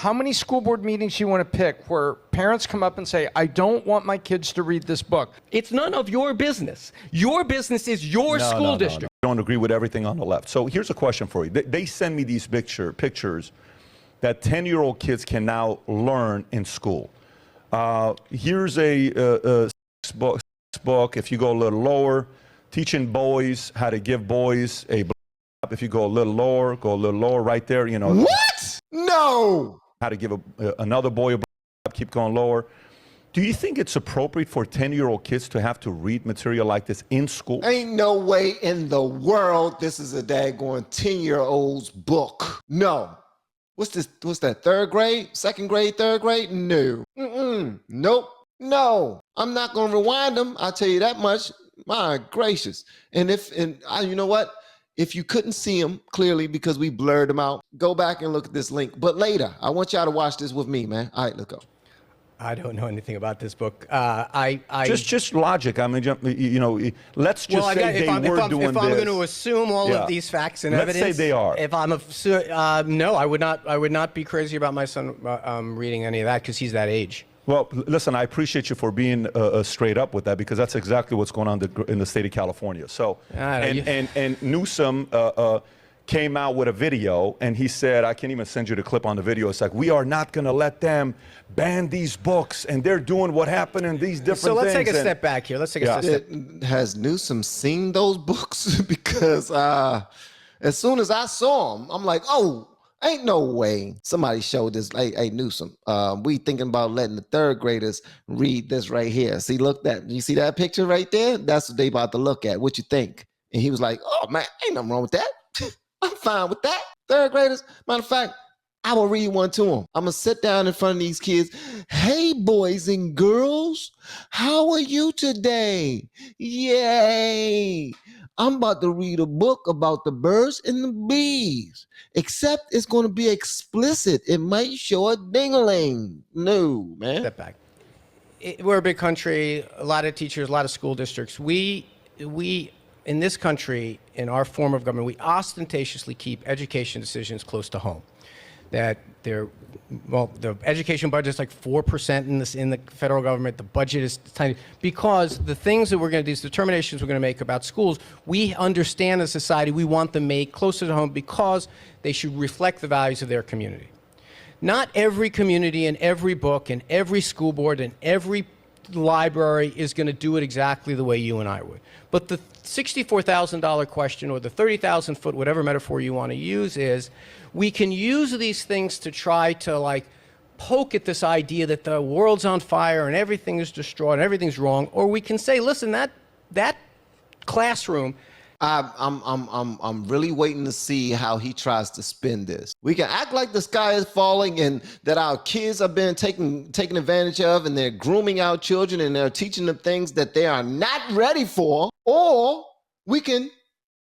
how many school board meetings you want to pick where parents come up and say, I don't want my kids to read this book? It's none of your business. Your business is your school district. I don't agree with everything on the left. So here's a question for you. They send me these pictures that 10-year-old kids can now learn in school. Here's a book, if you go a little lower, teaching boys how to give boys a blowjob. If you go a little lower, right there, you know. What? No. How to give another boy a blowjob, keep going lower. Do you think it's appropriate for 10-year-old kids to have to read material like this in school? Ain't no way in the world this is a daggone 10-year-old's book. No. What's this? What's that? Third grade? Second grade? Third grade? No. Nope. No. I'm not going to rewind them. I'll tell you that much. My gracious. And you know what? If you couldn't see them clearly because we blurred them out, go back and look at this link. But later, I want y'all to watch this with me, man. All right, let's go. I don't know anything about this book. Just logic. I mean, you know, let's just say they were doing this. If I'm going to assume all of these facts and evidence, let's say they are. If I'm no, I would not be crazy about my son reading any of that because he's that age. Well, listen, I appreciate you for being straight up with that because that's exactly what's going on in the state of California. So, and Newsom came out with a video and he said, I can't even send you the clip on the video. It's like, we are not going to let them ban these books and they're doing what happened in these different things. So let's take a step back here. Let's take a step. Has Newsom seen those books? Because as soon as I saw them, I'm like, oh, ain't no way somebody showed this. Hey, Newsom, we thinking about letting the third graders read this right here. See, look, you see that picture right there? That's what they about to look at. What you think? And he was like, oh man, ain't nothing wrong with that. I'm fine with that. Third graders, matter of fact, I will read one to them. I'm gonna sit down in front of these kids. Hey, boys and girls, how are you today? Yay. I'm about to read a book about the birds and the bees, except it's going to be explicit. It might show a ding-a-ling. No, man. Step back. We're a big country, a lot of teachers, a lot of school districts. We in this country, in our form of government, we ostentatiously keep education decisions close to home. That the education budget is like 4% in the federal government. The budget is tiny because the things that we're going to do, these determinations we're going to make about schools, we understand as a society we want them made closer to home because they should reflect the values of their community. Not every community and every book and every school board and every library is going to do it exactly the way you and I would. But the $64,000 question or the 30,000-foot, whatever metaphor you want to use is, we can use these things to try to like poke at this idea that the world's on fire and everything is destroyed and everything's wrong, or we can say, listen, that classroom. I'm really waiting to see how he tries to spin this. We can act like the sky is falling and that our kids are being taken advantage of and they're grooming our children and they're teaching them things that they are not ready for, or we can,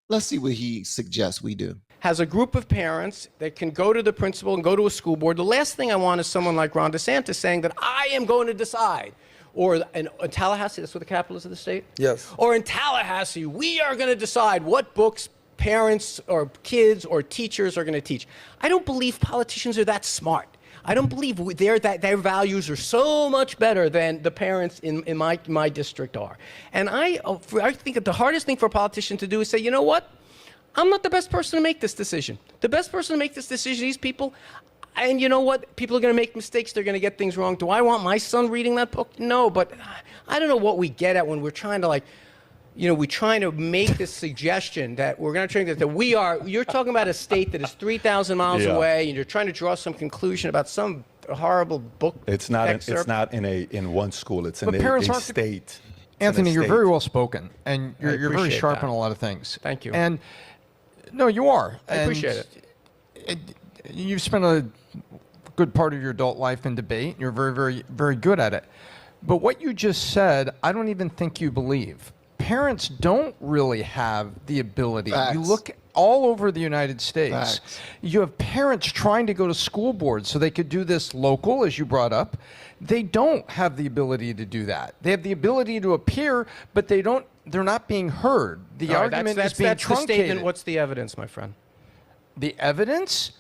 let's see what he suggests we do. Has a group of parents that can go to the principal and go to a school board. The last thing I want is someone like Ron DeSantis saying that I am going to decide. Or in Tallahassee, that's what the capital is of the state? Yes. Or in Tallahassee, we are going to decide what books parents or kids or teachers are going to teach. I don't believe politicians are that smart. I don't believe their values are so much better than the parents in my district are. And I think that the hardest thing for a politician to do is say, you know what? I'm not the best person to make this decision. The best person to make this decision, these people, and you know what? People are going to make mistakes. They're going to get things wrong. Do I want my son reading that book? No, but I don't know what we get at when we're trying to like, you know, we're trying to make this suggestion that we're going to try that you're talking about a state that is 3,000 miles away and you're trying to draw some conclusion about some horrible book. It's not in one school. It's in a state. Anthony, you're very well spoken and you're very sharp on a lot of things. Thank you. And no, you are. I appreciate it. You've spent a good part of your adult life in debate. You're very, very, very good at it. But what you just said, I don't even think you believe. Parents don't really have the ability. Facts. You look all over the United States. Facts. You have parents trying to go to school boards so they could do this local, as you brought up. They don't have the ability to do that. They have the ability to appear, but they're not being heard. The argument is being truncated. The statement. What's the evidence, my friend? The evidence?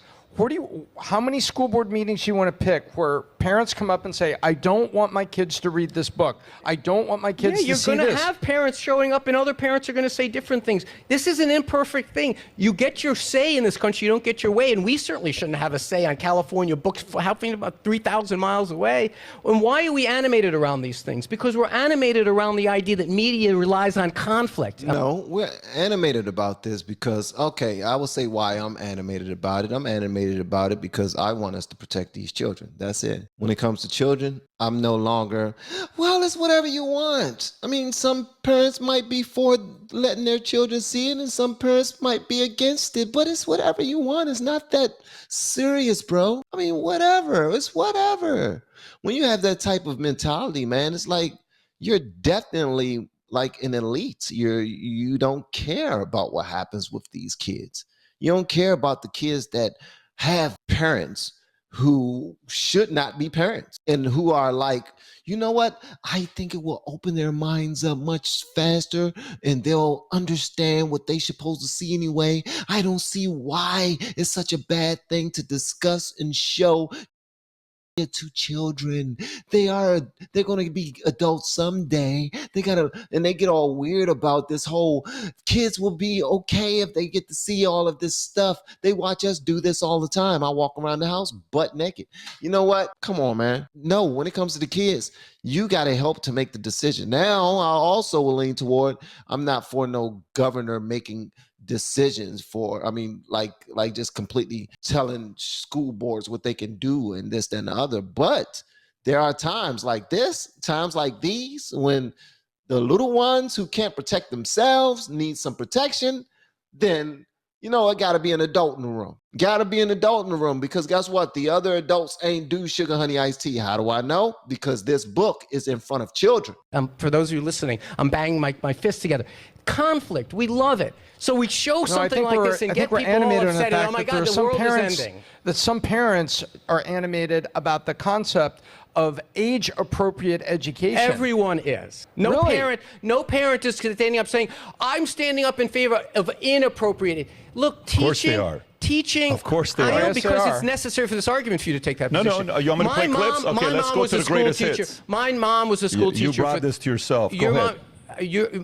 How many school board meetings do you want to pick where parents come up and say, I don't want my kids to read this book. I don't want my kids to see this. You're going to have parents showing up and other parents are going to say different things. This is an imperfect thing. You get your say in this country, you don't get your way. And we certainly shouldn't have a say on California books happening about 3,000 miles away. And why are we animated around these things? Because we're animated around the idea that media relies on conflict. No, we're animated about this because, okay, I will say why I'm animated about it. I'm animated about it because I want us to protect these children. That's it. When it comes to children, I'm no longer, well, it's whatever you want. I mean, some parents might be for letting their children see it and some parents might be against it, but it's whatever you want. It's not that serious, bro. I mean, whatever. It's whatever. When you have that type of mentality, man, it's like you're definitely like an elite. You don't care about what happens with these kids. You don't care about the kids that have parents who should not be parents and who are like, you know what? I think it will open their minds up much faster and they'll understand what they're supposed to see anyway. I don't see why it's such a bad thing to discuss and show to children. They're going to be adults someday. They get all weird about this whole kids will be okay if they get to see all of this stuff. They watch us do this all the time. I walk around the house butt naked. You know what? Come on, man. No, when it comes to the kids, you got to help to make the decision. Now, I also will lean toward, I'm not for no governor making decisions for, I mean, like just completely telling school boards what they can do and this, that, and the other. But there are times like this, times like these, when the little ones who can't protect themselves need some protection, then, you know, it got to be an adult in the room. Got to be an adult in the room because guess what? The other adults ain't do sugar, honey, iced tea. How do I know? Because this book is in front of children. For those of you listening, I'm banging my fists together. Conflict, we love it. So we show something like this and get people all upset and, oh my God, the world is ending. That some parents are animated about the concept of age-appropriate education. Everyone is. No parent is standing up saying, I'm standing up in favor of inappropriate. Look, teaching. Of course they are. Teaching. Of course they I are. know Yes, because they it's are. necessary for this argument for you to take that position. No. You want me to play clips? Okay, let's go to the greatest hits. My mom was a school teacher. You brought this to yourself. Go ahead.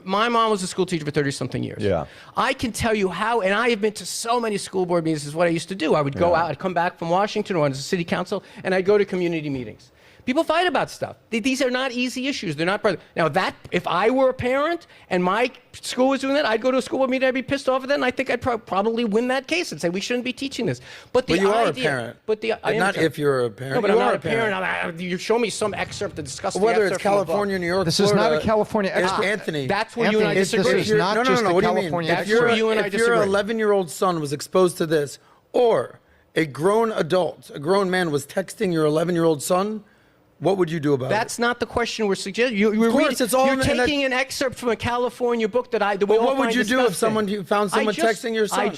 My mom was a school teacher for 30-something years. Yeah. I can tell you how, and I have been to so many school board meetings. This is what I used to do. I would go out, I'd come back from Washington or as a city council, and I'd go to community meetings. People fight about stuff. These are not easy issues. They're not. Now, if I were a parent and my school was doing that, I'd go to a school board meeting, I'd be pissed off at that, and I think I'd probably win that case and say we shouldn't be teaching this. But you are a parent. Not if you're a parent. No, but you I'm are not a parent. You show me some excerpt that discusses Whether it's California, New York, This Florida, is not a California excerpt. Anthony. That's where you and I disagree. This is not just a What do you mean? California If excerpt. your 11-year-old son was exposed to this, or a grown adult, a grown man was texting your 11-year-old son, what would you do about it? That's not the question we're suggesting. You're taking an excerpt from a California book that we all what would find you do if disgusting. you found someone texting your son?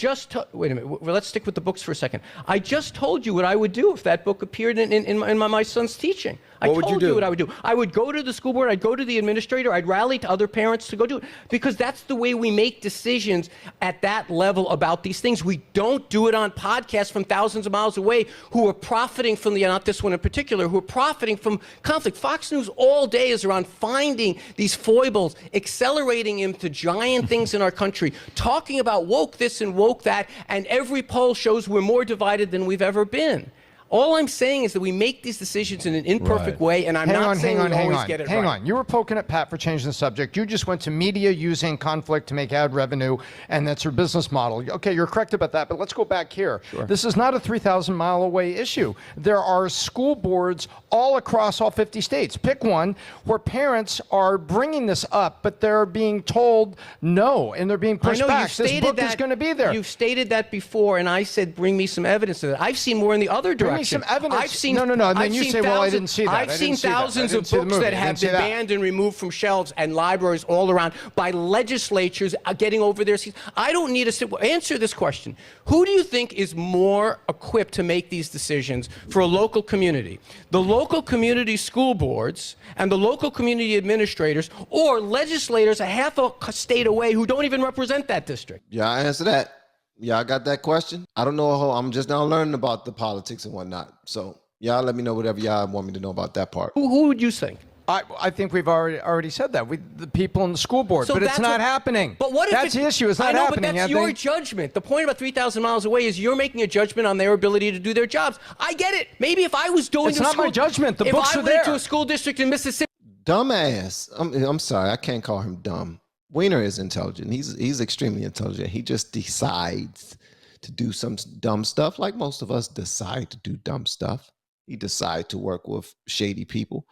Wait a minute. Well, let's stick with the books for a second. I just told you what I would do if that book appeared in my son's teaching. I told you what I would do. I would go to the school board. I'd go to the administrator. I'd rally to other parents to go do it because that's the way we make decisions at that level about these things. We don't do it on podcasts from thousands of miles away who are profiting from not this one in particular, who are profiting from conflict. Fox News all day is around finding these foibles, accelerating into giant things in our country, talking about woke this and woke that, and every poll shows we're more divided than we've ever been. All I'm saying is that we make these decisions in an imperfect way, and I'm not saying we always get it right. Hang on. You were poking at Pat for changing the subject. You just went to media using conflict to make ad revenue, and that's her business model. Okay, you're correct about that, but let's go back here. Sure. This is not a 3,000-mile away issue. There are school boards all across all 50 states. Pick one where parents are bringing this up, but they're being told no, and they're being pushed back. This book is going to be there. You've stated that before, and I said bring me some evidence of that. I've seen more in the other direction. Some evidence. I've seen, no. And then you say, well, I didn't see that. I've seen thousands of books that have been banned and removed from shelves and libraries all around by legislatures getting over their seats. I don't need to answer this question. Who do you think is more equipped to make these decisions for a local community? The local community school boards and the local community administrators, or legislators a half a state away who don't even represent that district? Yeah, I answer that. Y'all got that question? I don't know. I'm just now learning about the politics and whatnot. So y'all let me know whatever y'all want me to know about that part. Who would you think? I think we've already said that. The people in the school board, So but it's that's not what- happening. But what if that's the issue? It's not I know, happening. but that's Anthony. your judgment. The point about 3,000 miles away is you're making a judgment on their ability to do their jobs. I get it. Maybe if I was doing It's not my judgment. The books are If I went there. to a school district in Mississippi, Dumbass. I'm sorry. I can't call him dumb. Weiner is intelligent. He's extremely intelligent. He just decides to do some dumb stuff, like most of us decide to do dumb stuff. He decided to work with shady people,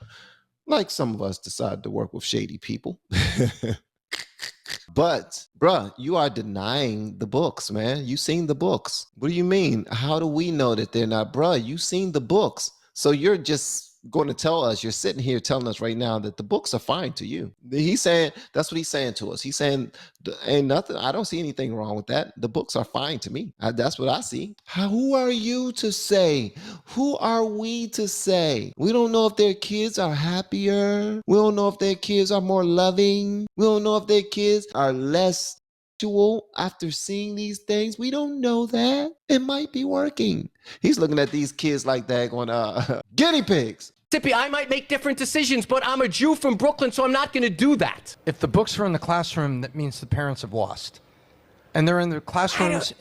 like some of us decide to work with shady people. But, bruh, you are denying the books, man. You seen the books. What do you mean? How do we know that they're not? Bruh, you seen the books. So you're just going to tell us, you're sitting here telling us right now that the books are fine to you. He's saying, that's what he's saying to us. He's saying, ain't nothing, I don't see anything wrong with that. The books are fine to me. That's what I see. Who are you to say? Who are we to say? We don't know if their kids are happier. We don't know if their kids are more loving. We don't know if their kids are less after seeing these things. We don't know that. It might be working. He's looking at these kids like that going, guinea pigs. I might make different decisions, but I'm a Jew from Brooklyn, so I'm not going to do that. If the books are in the classroom, that means the parents have lost, and they're in the classrooms.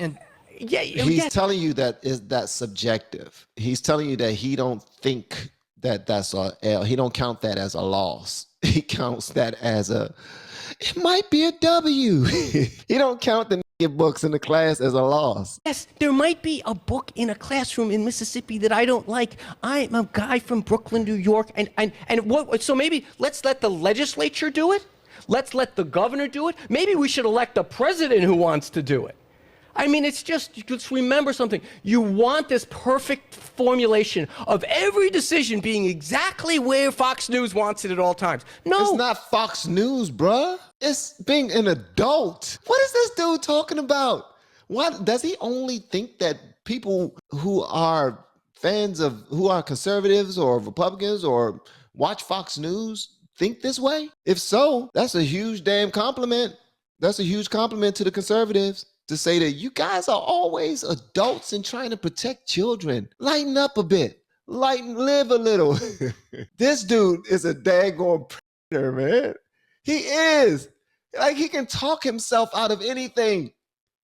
He's telling you that that's subjective. He's telling you that he don't think that that's a L. He don't count that as a loss. He counts that as it might be a W. He don't count the books in the class as a loss. Yes, there might be a book in a classroom in Mississippi that I don't like. I'm a guy from Brooklyn, New York, and what? So maybe let's let the legislature do it. Let's let the governor do it. Maybe we should elect a president who wants to do it. I mean, it's just remember something. You want this perfect formulation of every decision being exactly where Fox News wants it at all times. No. It's not Fox News, bruh. It's being an adult. What is this dude talking about? What does he only think that people who are fans of, who are conservatives or Republicans or watch Fox News think this way? If so, that's a huge damn compliment. That's a huge compliment to the conservatives. To say that you guys are always adults and trying to protect children. Lighten up a bit. Live a little. This dude is a daggone predator, man. He is. Like, he can talk himself out of anything.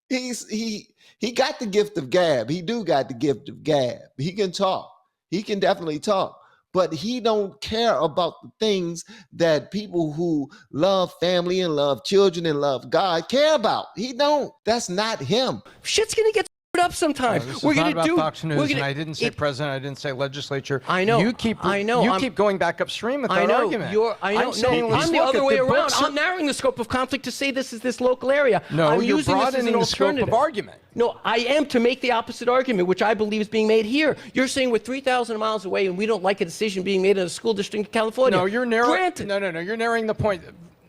He got the gift of gab. He do got the gift of gab. He can talk. He can definitely talk. But he don't care about the things that people who love family and love children and love God care about. He don't. That's not him. Shit's gonna get up sometimes. This is we're not gonna about do. Fox News, we're gonna, and I didn't say president. I didn't say legislature. I know. You keep going back upstream with that I know. argument. I'm saying let's I'm the look other at way the around. books I'm narrowing the scope of conflict to say this is this local area. No, I'm you're using this as an broadening the scope alternative. of argument. No, I am to make the opposite argument, which I believe is being made here. You're saying we're 3,000 miles away and we don't like a decision being made in a school district in California. No, you're narrowing. Granted. No, you're narrowing the point.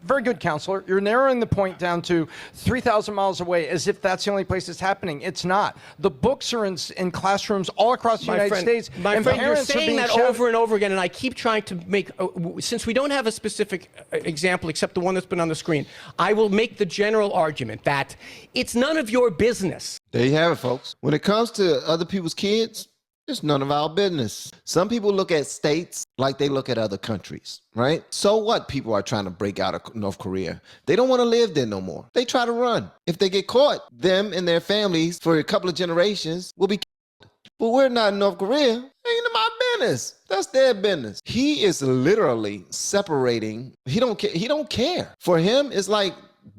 Very good, counselor. You're narrowing the point down to 3,000 miles away, as if that's the only place it's happening. It's not. The books are in classrooms all across the United States. My friend, you're saying that shouted. over and over again, and I keep trying to make, since we don't have a specific example except the one that's been on the screen, I will make the general argument that it's none of your business. There you have it, folks. When it comes to other people's kids, it's none of our business. Some people look at states like they look at other countries, right? So what? People are trying to break out of North Korea. They don't want to live there no more. They try to run. If they get caught, them and their families for a couple of generations will be killed. But we're not in North Korea. Ain't my business. That's their business. He is literally separating. He don't care. He don't care. For him, it's like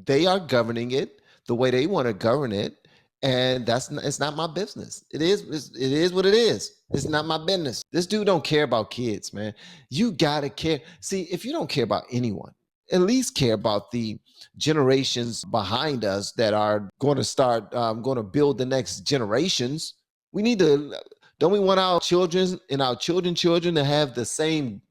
they are governing it the way they want to govern it. And it's not my business. It is what it is. It's not my business. This dude don't care about kids, man. You gotta care. See, if you don't care about anyone, at least care about the generations behind us that are going to start, going to build the next generations. We need to, don't we want our children and our children to have the same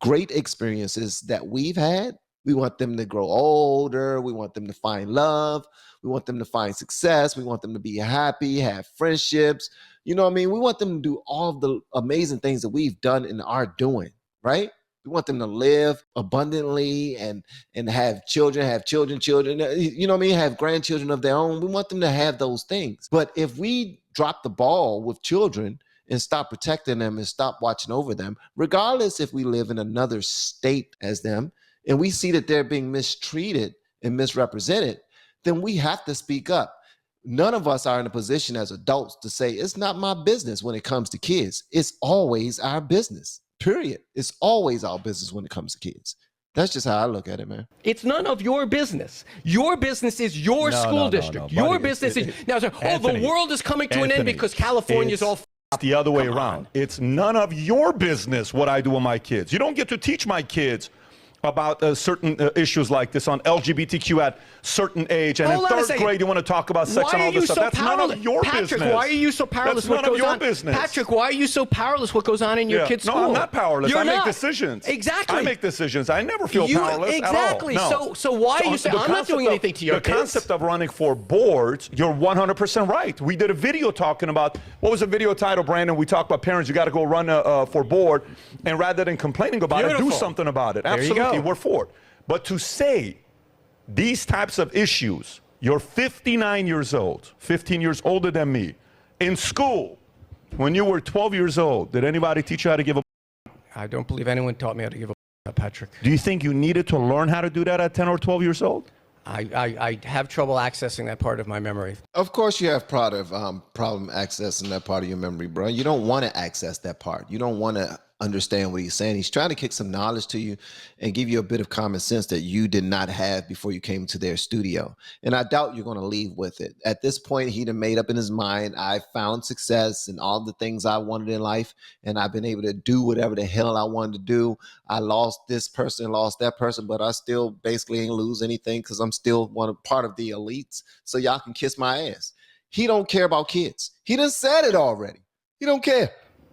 great experiences that we've had? We want them to grow older. We want them to find love. We want them to find success. We want them to be happy, have friendships. You know what I mean? We want them to do all of the amazing things that we've done and are doing, right? We want them to live abundantly and have children, children, you know what I mean? Have grandchildren of their own. We want them to have those things. But if we drop the ball with children and stop protecting them and stop watching over them, regardless if we live in another state as them, and we see that they're being mistreated and misrepresented, then we have to speak up. None of us are in a position as adults to say, it's not my business when it comes to kids. It's always our business, period. It's always our business when it comes to kids. That's just how I look at it, man. It's none of your business. Your business is your school district. No, your business is now. So, Anthony, the world is coming to an end because California's all. It's the other way around. It's none of your business what I do with my kids. You don't get to teach my kids about certain issues like this on LGBTQ at certain age, and in third grade you want to talk about sex and all this stuff. That's none of your business. Why are you so powerless? That's none of your business. Patrick, why are you so powerless? What goes on in your kid's school? No, I'm not powerless. You're I make not. decisions. Exactly. I make decisions. I never feel powerless exactly. at all. No. So why are you saying I'm not doing anything to your kids? The concept of running for boards, you're 100% right. We did a video talking about, what was the video title, Brandon? We talked about parents, you got to go run for board, and rather than complaining about it, do something about it. Absolutely, we're for it. But to say these types of issues, you're 59 years old, 15 years older than me, in school, when you were 12 years old, did anybody teach you how to give a? I don't believe anyone taught me how to give a, Patrick. Do you think you needed to learn how to do that at 10 or 12 years old? I have trouble accessing that part of my memory. Of course you have problem accessing that part of your memory, bro. You don't want to access that part. You don't want to understand what he's saying. He's trying to kick some knowledge to you and give you a bit of common sense that you did not have before you came to their studio. And I doubt you're going to leave with it. At this point, he done made up in his mind, I found success in all the things I wanted in life, and I've been able to do whatever the hell I wanted to do. I lost this person, lost that person, but I still basically ain't lose anything because I'm still part of the elites. So y'all can kiss my ass. He don't care about kids. He done said it already. He don't care.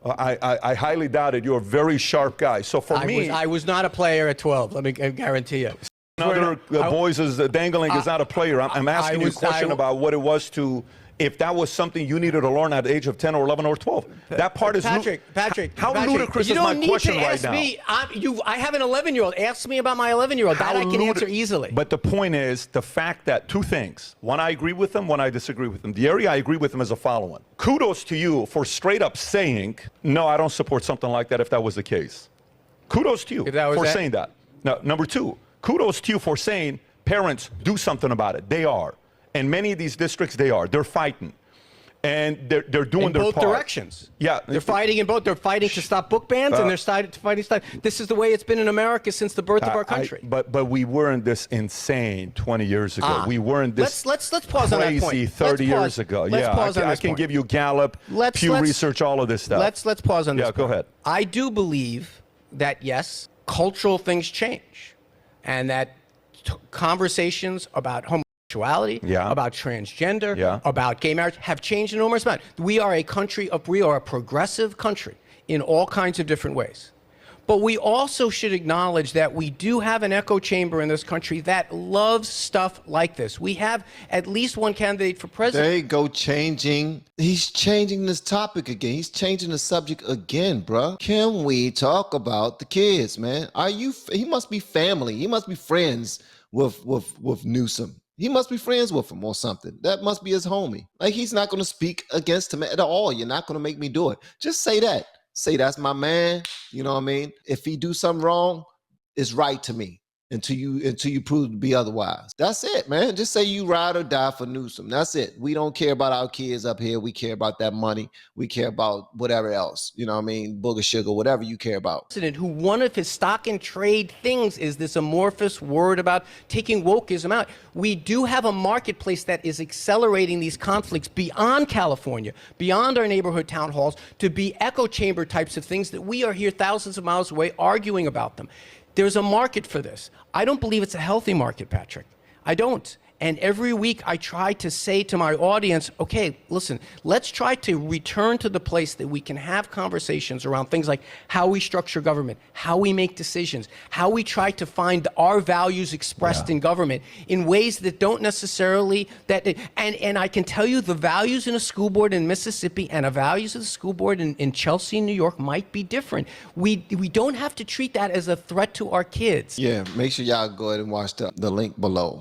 I highly doubt it. You're a very sharp guy. So for me, I was not a player at 12. Let me guarantee you. Another boys is dangling is not a player. I'm asking you a question about what it was to, if that was something you needed to learn at the age of 10 or 11 or 12. That part is Patrick. How ludicrous is my question right now? I have an 11-year-old. Ask me about my 11-year-old. That I can answer easily. But the point is the fact that two things. One, I agree with them. One, I disagree with them. The area I agree with them is the following. Kudos to you for straight up saying, no, I don't support something like that if that was the case. Kudos to you for saying that. Now, number two, kudos to you for saying, parents, do something about it. They are. And many of these districts, they are. They're fighting. And they're doing their part. In both directions. Yeah. They're fighting in both. They're fighting to stop book bans, and they're fighting to stop. This is the way it's been in America since the birth of our country. But we weren't this insane 20 years ago. We weren't this let's pause on that point. Crazy 30 years ago. Let's pause on this I can point. give you Gallup, Pew Research, all of this stuff. Let's pause on this. Yeah, go ahead. I do believe that, yes, cultural things change, and that conversations about homosexuality, about transgender, about gay marriage have changed an enormous amount. We are a progressive country in all kinds of different ways. But we also should acknowledge that we do have an echo chamber in this country that loves stuff like this. We have at least one candidate for president. There you go, changing. He's changing this topic again. He's changing the subject again, bro. Can we talk about the kids, man? He must be family. He must be friends with Newsom. He must be friends with him or something. That must be his homie. Like, he's not going to speak against him at all. You're not going to make me do it. Just say that. Say that's my man. You know what I mean? If he do something wrong, it's right to me until you prove to be otherwise. That's it, man. Just say you ride or die for Newsom. That's it. We don't care about our kids up here. We care about that money. We care about whatever else. You know what I mean? Booger sugar, whatever you care about. Who one of his stock and trade things is this amorphous word about taking wokeism out. We do have a marketplace that is accelerating these conflicts beyond California, beyond our neighborhood town halls, to be echo chamber types of things that we are here thousands of miles away arguing about them. There's a market for this. I don't believe it's a healthy market, Patrick. I don't. And every week I try to say to my audience, okay, listen, let's try to return to the place that we can have conversations around things like how we structure government, how we make decisions, how we try to find our values expressed in government in ways that don't necessarily, and I can tell you the values in a school board in Mississippi and the values of the school board in Chelsea, New York might be different. We don't have to treat that as a threat to our kids. Yeah, make sure y'all go ahead and watch the link below.